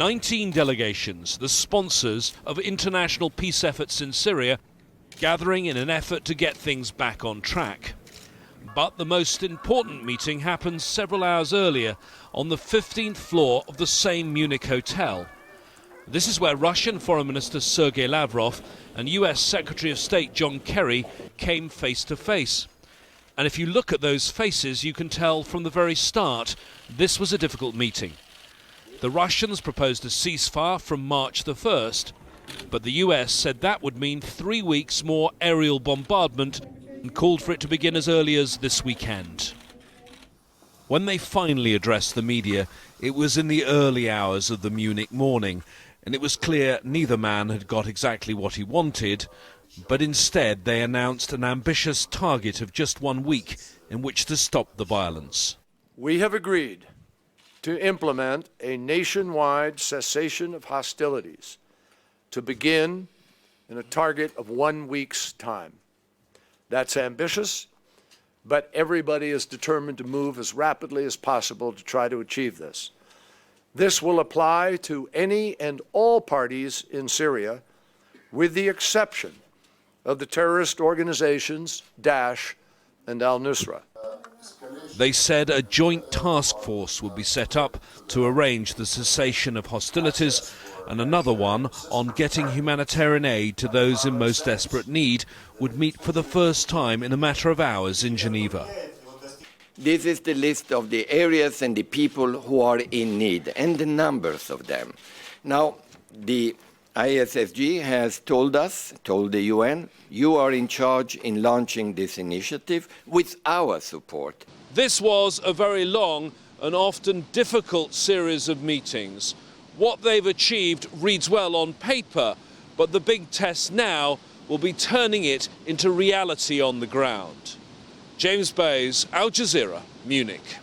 19 delegations, the sponsors of international peace efforts in Syria, gathering in an effort to get things back on track. But the most important meeting happened several hours earlier on the 15th floor of the same Munich hotel. This is where Russian Foreign Minister Sergei Lavrov and US Secretary of State John Kerry came face to face. And if you look at those faces, you can tell from the very start this was a difficult meeting. The Russians proposed a ceasefire from March the 1st, but the US said that would mean 3 weeks more aerial bombardment and called for it to begin as early as this weekend. When they finally addressed the media, it was in the early hours of the Munich morning, and it was clear neither man had got exactly what he wanted, but instead they announced an ambitious target of just 1 week in which to stop the violence. We have agreed to implement a nationwide cessation of hostilities to begin in a target of 1 week's time. That's ambitious, but everybody is determined to move as rapidly as possible to try to achieve this. This will apply to any and all parties in Syria, with the exception of the terrorist organizations Daesh and al-Nusra. They said a joint task force would be set up to arrange the cessation of hostilities, and another one on getting humanitarian aid to those in most desperate need would meet for the first time in a matter of hours in Geneva. This is the list of the areas and the people who are in need, and the numbers of them. Now, the ISSG has told the UN, you are in charge in launching this initiative with our support. This was a very long and often difficult series of meetings. What they've achieved reads well on paper, but the big test now will be turning it into reality on the ground. James Bays, Al Jazeera, Munich.